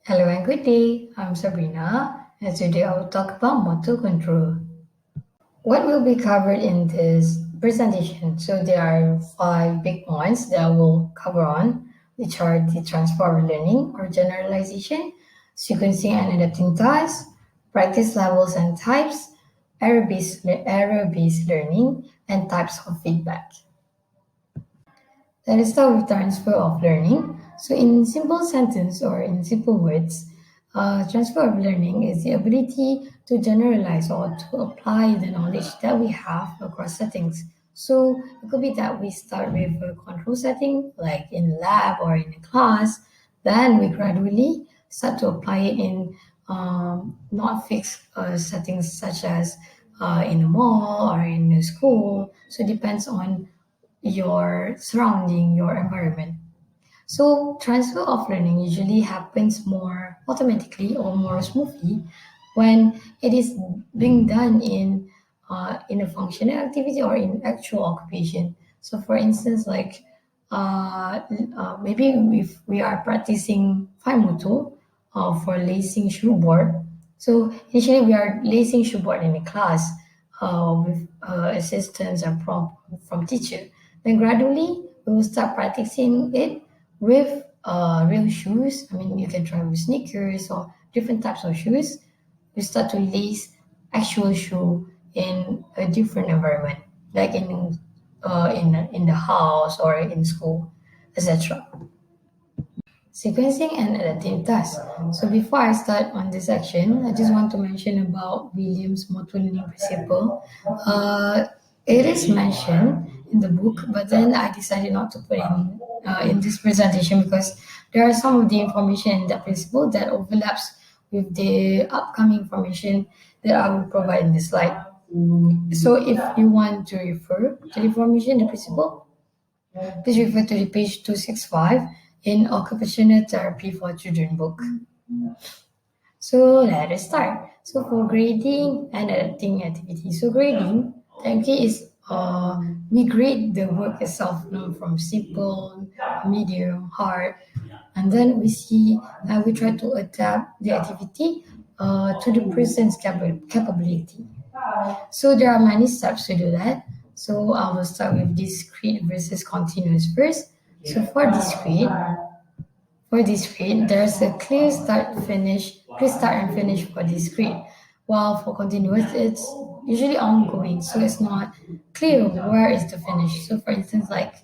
Hello and good day. I'm Sabrina, and today I will talk about motor control. What will be covered in this presentation? So there are five big points that I will cover on, which are the transfer of learning or generalization, sequencing and adapting tasks, practice levels and types, error-based learning, and types of feedback. Let us start with transfer of learning. So, in simple sentence or in simple words, transfer of learning is the ability to generalize or to apply the knowledge that we have across settings. So, it could be that we start with a control setting, like in lab or in a class, then we gradually start to apply it in not fixed settings such as in a mall or in a school. So, it depends on your surrounding, your environment. So transfer of learning usually happens more automatically or more smoothly when it is being done in a functional activity or in actual occupation. So for instance, like maybe if we are practicing fine motor for lacing shoe board. So initially we are lacing shoe board in a class with assistance and prompt from teacher. Then gradually we will start practicing it with real shoes. I mean, you can try with sneakers or different types of shoes. We start to lace actual shoe in a different environment, like in the house or in school, etc. Sequencing and adaptive tasks. So before I start on this section, I just want to mention about Williams' motor learning principle. Uh, it is mentioned in the book, but then I decided not to put in this presentation because there are some of the information in that principle that overlaps with the upcoming information that I will provide in this slide. So if you want to refer to the information, the principle, please refer to the page 265 in Occupational Therapy for Children book. So let us start. So for grading and adapting activities. So grading, technically is we grade the work itself, from simple, medium, hard, and then we try to adapt the activity to the person's capability. So there are many steps to do that. So I will start with discrete versus continuous first. So for discrete, there's a clear start and finish for discrete. While for continuous, it's usually ongoing, so it's not clear where is the finish. So for instance, like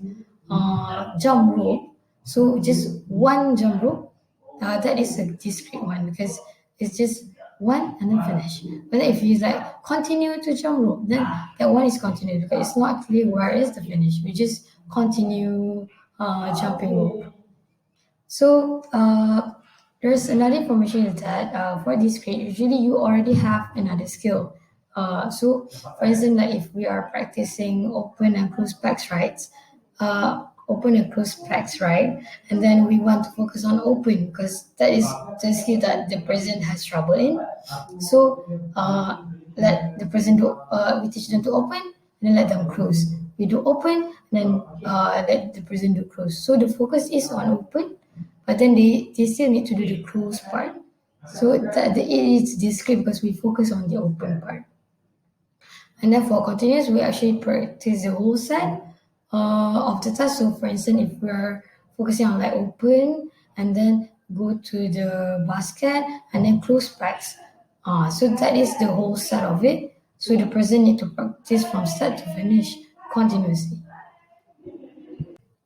jump rope, so just one jump rope, that is a discrete one because it's just one and then finish. But if you like continue to jump rope, then that one is continuous because it's not clear where is the finish. We just continue jumping rope. So there's another information is that for this grade, usually you already have another skill. So for instance, like if we are practicing open and close pecs, right? Open and close pecs, right? And then we want to focus on open because that is the skill that the person has trouble in. So let the person do. We teach them to open and then let them close. We do open and then let the person do close. So the focus is on open, but then they still need to do the close part. So it is discrete because we focus on the open part. And then for continuous, we actually practice the whole set of the task. So for instance, if we're focusing on like open and then go to the basket and then close packs. So that is the whole set of it. So the person need to practice from start to finish continuously.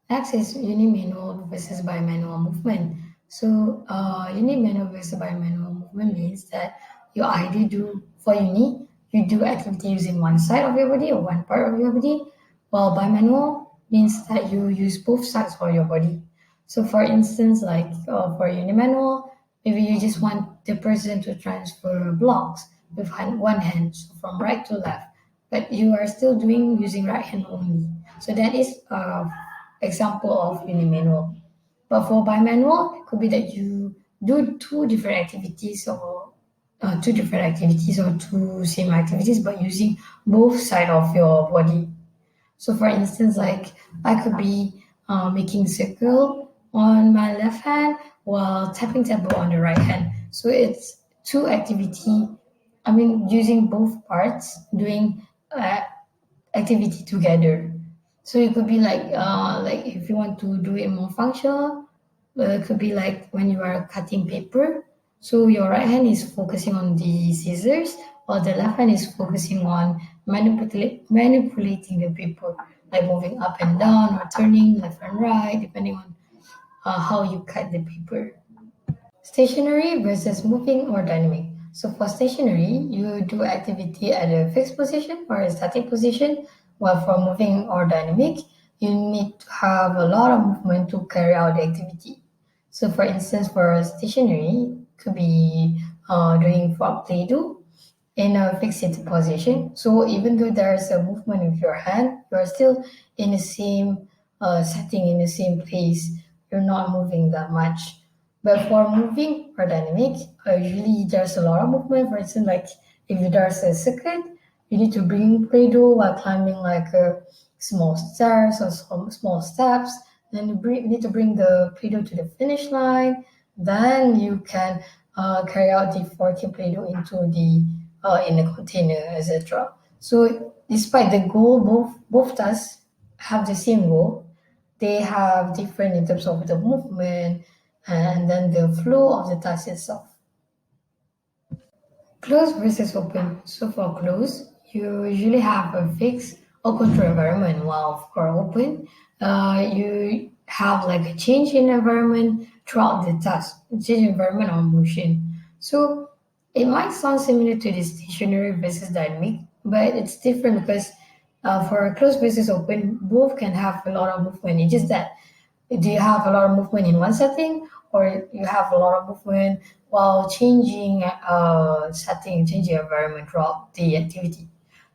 Next is unimanual versus bimanual movement. So unimanual versus bimanual movement means that you either do for uni, you do activity using one side of your body or one part of your body, while bimanual means that you use both sides for your body. So for instance, like for unimanual, maybe you just want the person to transfer blocks with one hand, so from right to left, but you are still doing using right hand only. So that is example of unimanual. But for bimanual, it could be that you do two same activities, but using both side of your body. So for instance, like I could be making circle on my left hand while tapping tempo on the right hand. So it's two activity. I mean, using both parts, doing activity together. So it could be like if you want to do it more functional, it could be like when you are cutting paper. So your right hand is focusing on the scissors, while the left hand is focusing on manipulating the paper, like moving up and down or turning left and right, depending on how you cut the paper. Stationary versus moving or dynamic. So for stationary, you do activity at a fixed position or a static position, while for moving or dynamic, you need to have a lot of movement to carry out the activity. So for instance, for stationary, could be doing frog play-doh in a fixed position. So even though there's a movement with your hand, you're still in the same setting, in the same place. You're not moving that much. But for moving or dynamic, usually there's a lot of movement. For instance, like if there's a circuit, you need to bring Play-Doh while climbing like small stairs or small steps. Then you need to bring the Play-Doh to the finish line. Then you can carry out the forking Play-Doh into the in the container, etc. So despite the goal, both tasks have the same goal. They have different in terms of the movement and then the flow of the task itself. Closed versus open. So for closed, you usually have a fixed or control environment, while for open, you have like a change in environment throughout the task, change environment or motion. So it might sound similar to the stationary versus dynamic, but it's different because for closed versus open, both can have a lot of movement. It's just that do you have a lot of movement in one setting or you have a lot of movement while changing setting, changing environment throughout the activity.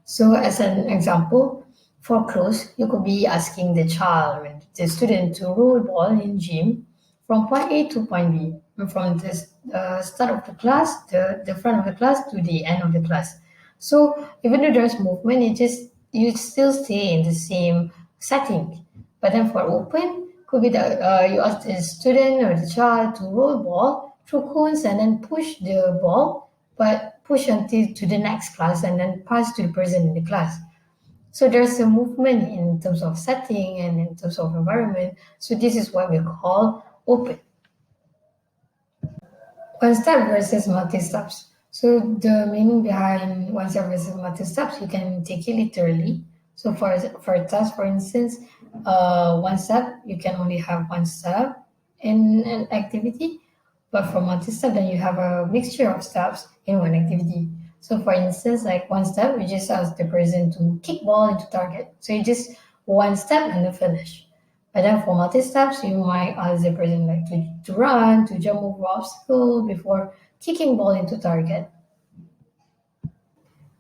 So as an example, for close, you could be asking the child, I mean, the student to roll ball in gym from point A to point B, and from the start of the class, the front of the class to the end of the class. So even though there's movement, it just you still stay in the same setting. But then for open, could be that you ask the student or the child to roll ball through cones and then push the ball, but push until to the next class and then pass to the person in the class. So there's a movement in terms of setting and in terms of environment. So this is what we call open. One step versus multi steps. So the meaning behind one step versus multi steps, you can take it literally. So for a task, for instance, one step you can only have one step in an activity, but for multi step, then you have a mixture of steps in one activity. So for instance, like one step, you just ask the person to kick ball into target. So you just one step and then finish. But then for multi-steps, you might ask the person like to run, to jump over obstacle before kicking ball into target.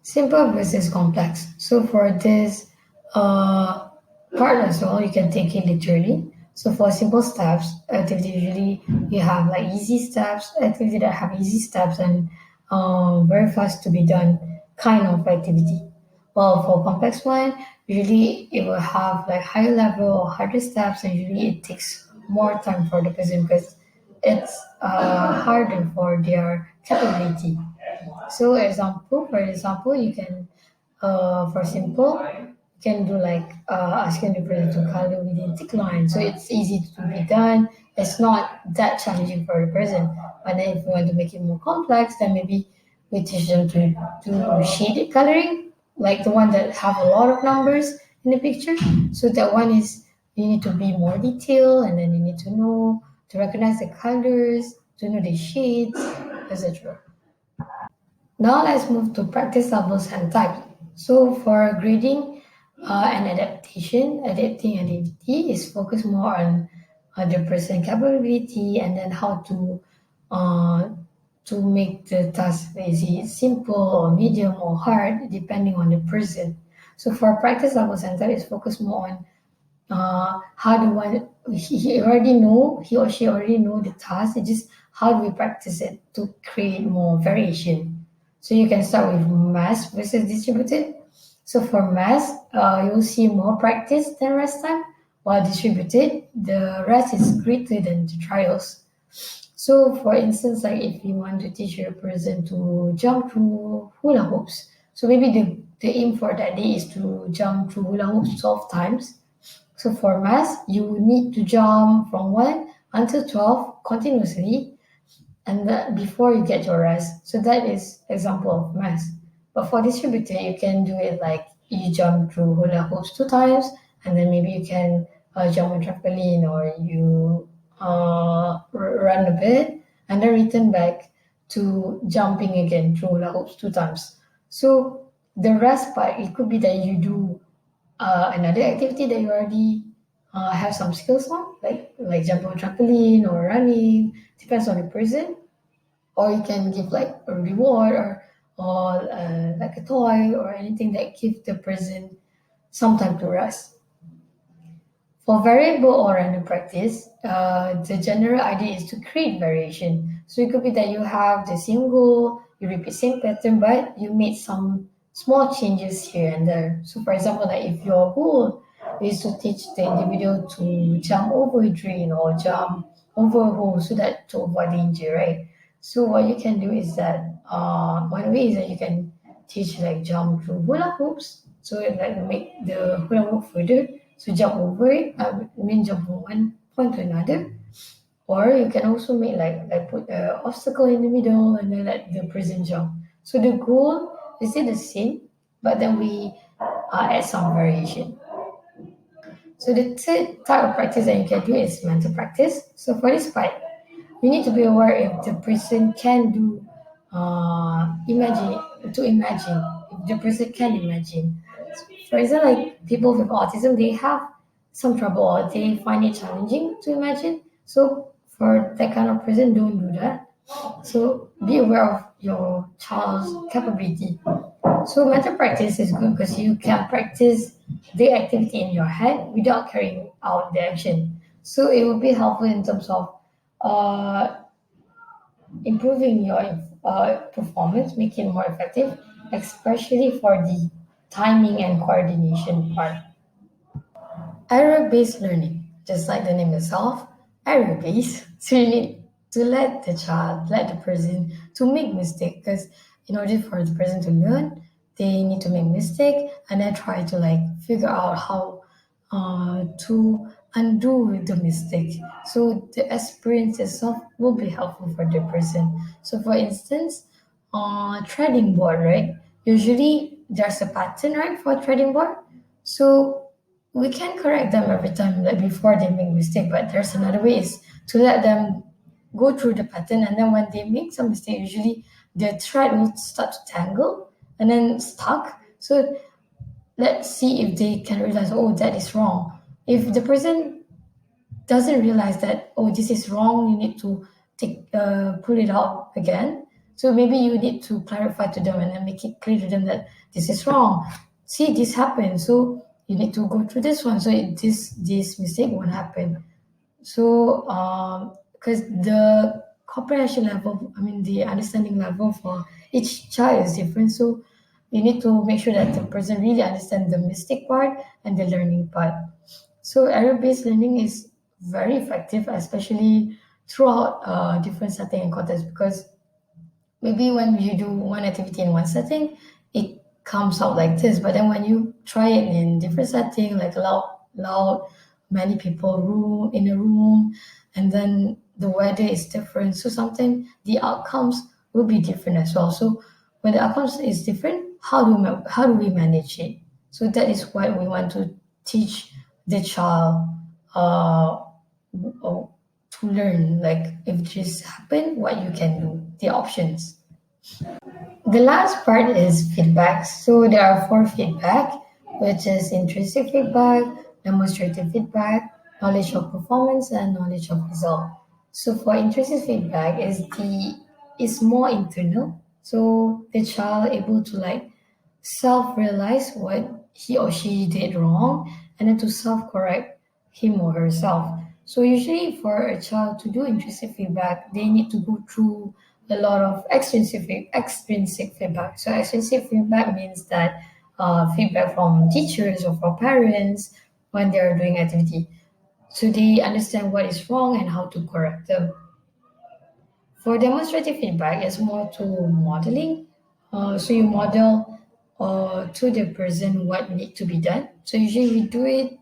Simple versus complex. So for this uh, part as well, you can take it literally. So for simple steps, activity usually you have like easy steps, activity that have easy steps and very fast to be done kind of activity. Well, for complex one, usually it will have like higher level or harder steps, and usually it takes more time for the person because it's harder for their capability. So for example, you can, for simple, you can do like asking the person to color within thick line. So it's easy to be done. It's not that challenging for the person. But then if you want to make it more complex, then maybe we teach them to do shaded coloring, like the one that have a lot of numbers in the picture. So that one is you need to be more detailed, and then you need to know to recognize the colors, to know the shades, etc. Now let's move to practice levels and types. So for grading and adaptation, adapting identity is focused more on the person capability and then how uh, to make the task easy, simple or medium or hard depending on the person. So for practice levels and types, is focused more on how do one he already know he or she already know the task. It's just how do we practice it to create more variation. So you can start with mass versus distributed. So for mass, you'll see more practice than rest time, while distributed, the rest is greater than the trials. So, for instance, like if you want to teach your person to jump through hula hoops, so maybe the aim for that day is to jump through hula hoops 12 times. So, for math, you need to jump from 1 until 12 continuously and that before you get your rest. So that is example of math. But for distributor, you can do it like you jump through hula hoops 2 times, and then maybe you can jump on trampoline or you run a bit, and then return back to jumping again through hula hoops 2 times. So the rest part, it could be that you do another activity that you already have some skills on, like jumping on trampoline or running, depends on the person. Or you can give like a reward or like a toy or anything that give the person some time to rest. For variable or random practice, the general idea is to create variation. So it could be that you have the same goal, you repeat same pattern, but you made some small changes here and there. So for example, like if your goal is to teach the individual to jump over a drain or jump over a hole so that to avoid danger, right? So what you can do is that one way is that you can teach like jump through hula hoops. So it like make the hula hoop further. So jump over it. I mean jump from one point to another. Or you can also make like put an obstacle in the middle and then let the person jump. So the goal is still the same, but then we add some variation. So the third type of practice that you can do is mental practice. So for this part, you need to be aware if the person can do imagine if the person can imagine. For example, like people with autism, they have some trouble or they find it challenging to imagine. So for that kind of person, don't do that. So be aware of your child's capability. So mental practice is good because you can practice the activity in your head without carrying out the action. So it will be helpful in terms of uh, improving your performance, making it more effective, especially for the timing and coordination part. Error-based learning, just like the name itself, error-based. So you need to let the child, let the person to make mistake because in order for the person to learn, they need to make mistake and then try to like figure out how to undo the mistake. So the experience itself will be helpful for the person. So for instance, trading board, right? Usually there's a pattern, right, for trading board. So we can correct them every time, like before they make mistake. But there's another way is to let them go through the pattern, and then when they make some mistake, usually the thread will start to tangle and then stuck. So let's see if they can realize, oh, that is wrong. If the person doesn't realize that, oh, this is wrong, you need to pull it out again. So maybe you need to clarify to them and then make it clear to them that this is wrong. See, this happened, so you need to go through this one, so this mistake won't happen. So, because the comprehension level, I mean, the understanding level for each child is different. So, you need to make sure that the person really understands the mistake part and the learning part. So, error-based learning is very effective, especially throughout different setting and contexts, because maybe when you do one activity in one setting, it comes out like this. But then when you try it in different setting, like loud, many people room in a room, and then the weather is different. So sometimes the outcomes will be different as well. So when the outcomes is different, how do we manage it? So that is what we want to teach the child uh, to learn. Like if this happen, what you can do, the options. The last part is feedback. So there are four feedback, which is intrinsic feedback, demonstrative feedback, knowledge of performance, and knowledge of result. So for intrinsic feedback is more internal. So the child able to like self-realize what he or she did wrong and then to self-correct him or herself. So usually for a child to do intrinsic feedback, they need to go through a lot of extrinsic feedback. So extrinsic feedback means that feedback from teachers or from parents when they're doing activity. So they understand what is wrong and how to correct them. For demonstrative feedback, it's more to modeling. So you model to the person what need to be done. So usually we do it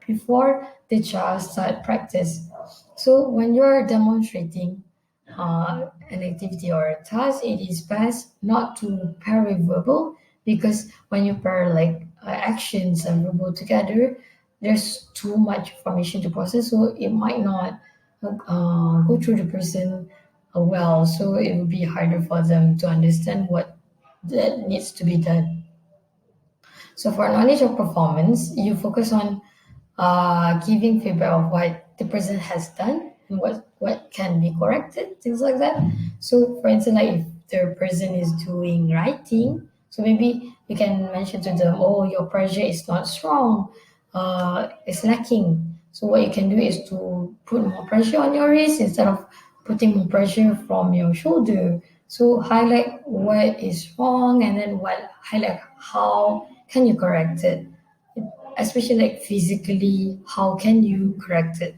before the child start practice. So when you're demonstrating an activity or a task, it is best not to pair with verbal because when you pair like actions and verbal together, there's too much information to process, so it might not go through the person well. So it will be harder for them to understand what that needs to be done. So for knowledge of performance, you focus on giving feedback of what the person has done and what can be corrected, things like that. So for instance, like if the person is doing writing, so maybe you can mention to them, oh, your pressure is not strong, it's lacking. So what you can do is to put more pressure on your wrist instead of putting more pressure from your shoulder. So highlight what is wrong and then what highlight how can you correct it, especially like physically, how can you correct it?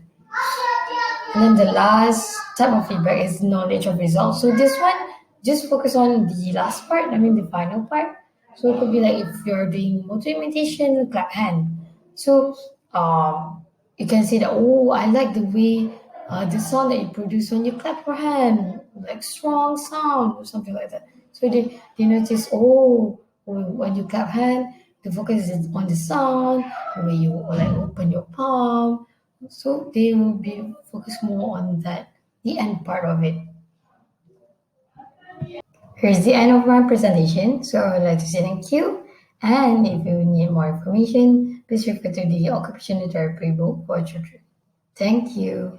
And then the last type of feedback is knowledge of results. So this one, just focus on the last part, I mean the final part. So it could be like if you're doing motor imitation, clap hand. So you can say that, oh, I like the way the sound that you produce when you clap your hand, like strong sound or something like that. So they notice, oh, when you clap hand, the focus is on the sound, the way you like open your palm, so they will be focused more on that, the end part of it. Here's the end of my presentation. So I would like to say thank you. And if you need more information, please refer to the occupational therapy book for children. Thank you.